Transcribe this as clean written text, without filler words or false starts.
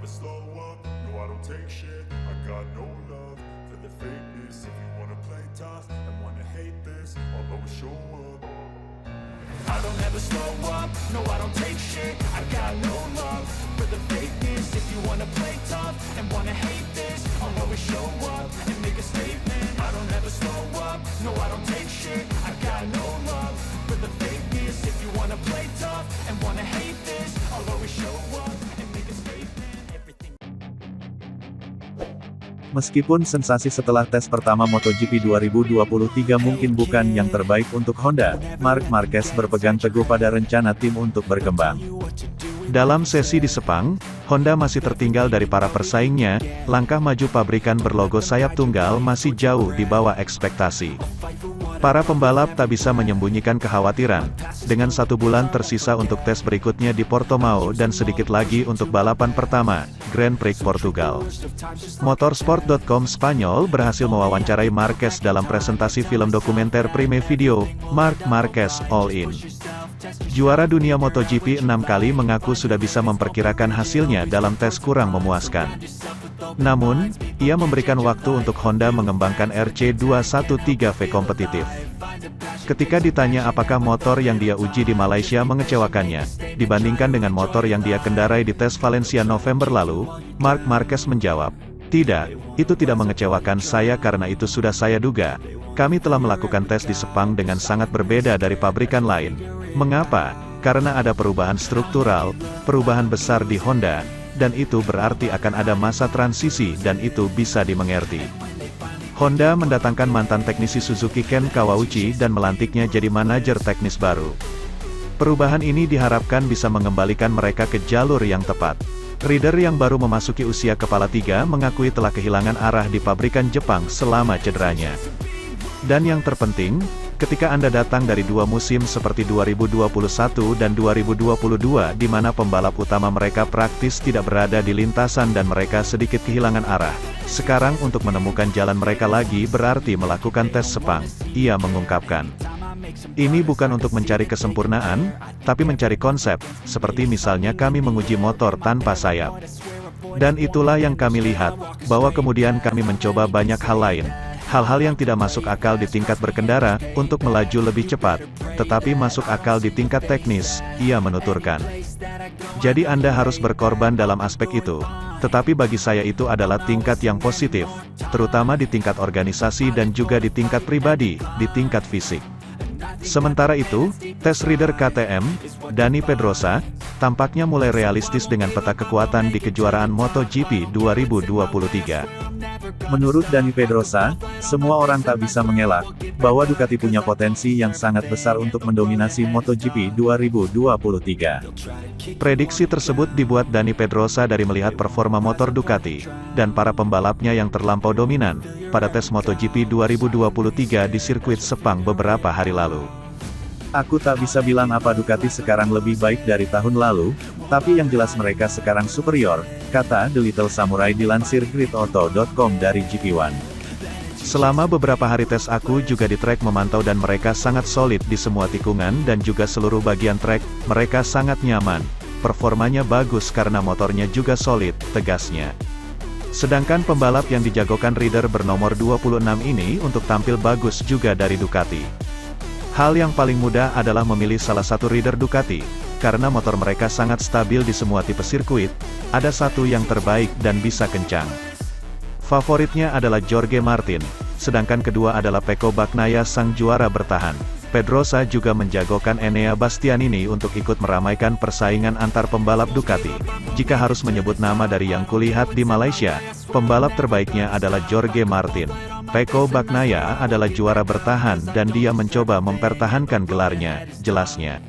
never slow up, no I don't take shit. I got no love for the fakeness. If you wanna play tough and wanna hate this, I'll always show up. I don't ever slow up, no I don't take shit. I got no love for the fakeness. If you wanna play tough and wanna hate this, I'll always show up and make a statement. I don't ever slow up, no I don't take shit. I got no love for the fakeness. If you wanna play tough and wanna hate this, I'll always show up and make a statement. Everything. Meskipun sensasi setelah tes pertama MotoGP 2023 mungkin bukan yang terbaik untuk Honda, Marc Marquez berpegang teguh pada rencana tim untuk berkembang. Dalam sesi di Sepang, Honda masih tertinggal dari para persaingnya, langkah maju pabrikan berlogo sayap tunggal masih jauh di bawah ekspektasi. Para pembalap tak bisa menyembunyikan kekhawatiran, dengan 1 bulan tersisa untuk tes berikutnya di Portimao dan sedikit lagi untuk balapan pertama, Grand Prix Portugal. Motorsport.com Spanyol berhasil mewawancarai Marquez dalam presentasi film dokumenter Prime Video, Marc Marquez All In. Juara dunia MotoGP 6 kali mengaku sudah bisa memperkirakan hasilnya dalam tes kurang memuaskan. Namun, ia memberikan waktu untuk Honda mengembangkan RC213V kompetitif. Ketika ditanya apakah motor yang dia uji di Malaysia mengecewakannya, dibandingkan dengan motor yang dia kendarai di tes Valencia November lalu, Marc Marquez menjawab, "Tidak, itu tidak mengecewakan saya karena itu sudah saya duga. Kami telah melakukan tes di Sepang dengan sangat berbeda dari pabrikan lain. Mengapa? Karena ada perubahan struktural, perubahan besar di Honda, dan itu berarti akan ada masa transisi dan itu bisa dimengerti." Honda mendatangkan mantan teknisi Suzuki Ken Kawauchi dan melantiknya jadi manajer teknis baru. Perubahan ini diharapkan bisa mengembalikan mereka ke jalur yang tepat. Rider yang baru memasuki usia kepala 3 mengakui telah kehilangan arah di pabrikan Jepang selama cederanya. Dan yang terpenting, ketika Anda datang dari 2 musim seperti 2021 dan 2022 di mana pembalap utama mereka praktis tidak berada di lintasan dan mereka sedikit kehilangan arah, sekarang untuk menemukan jalan mereka lagi berarti melakukan tes Sepang, ia mengungkapkan. Ini bukan untuk mencari kesempurnaan, tapi mencari konsep, seperti misalnya kami menguji motor tanpa sayap. Dan itulah yang kami lihat, bahwa kemudian kami mencoba banyak hal lain. Hal-hal yang tidak masuk akal di tingkat berkendara, untuk melaju lebih cepat, tetapi masuk akal di tingkat teknis, ia menuturkan. Jadi Anda harus berkorban dalam aspek itu. Tetapi bagi saya itu adalah tingkat yang positif, terutama di tingkat organisasi dan juga di tingkat pribadi, di tingkat fisik. Sementara itu, tes rider KTM, Dani Pedrosa, tampaknya mulai realistis dengan peta kekuatan di kejuaraan MotoGP 2023. Menurut Dani Pedrosa, semua orang tak bisa mengelak, bahwa Ducati punya potensi yang sangat besar untuk mendominasi MotoGP 2023. Prediksi tersebut dibuat Dani Pedrosa dari melihat performa motor Ducati, dan para pembalapnya yang terlampau dominan, pada tes MotoGP 2023 di sirkuit Sepang beberapa hari lalu. Aku tak bisa bilang apa Ducati sekarang lebih baik dari tahun lalu, tapi yang jelas mereka sekarang superior, kata The Little Samurai dilansir gridauto.com dari GP1. Selama beberapa hari tes aku juga di trek memantau dan mereka sangat solid di semua tikungan dan juga seluruh bagian trek, mereka sangat nyaman. Performanya bagus karena motornya juga solid, tegasnya. Sedangkan pembalap yang dijagokan rider bernomor 26 ini untuk tampil bagus juga dari Ducati. Hal yang paling mudah adalah memilih salah satu rider Ducati, karena motor mereka sangat stabil di semua tipe sirkuit, ada satu yang terbaik dan bisa kencang. Favoritnya adalah Jorge Martin, sedangkan kedua adalah Pecco Bagnaia sang juara bertahan. Pedrosa juga menjagokan Enea Bastianini untuk ikut meramaikan persaingan antar pembalap Ducati. Jika harus menyebut nama dari yang kulihat di Malaysia, pembalap terbaiknya adalah Jorge Martin. Pecco Bagnaia adalah juara bertahan dan dia mencoba mempertahankan gelarnya, jelasnya.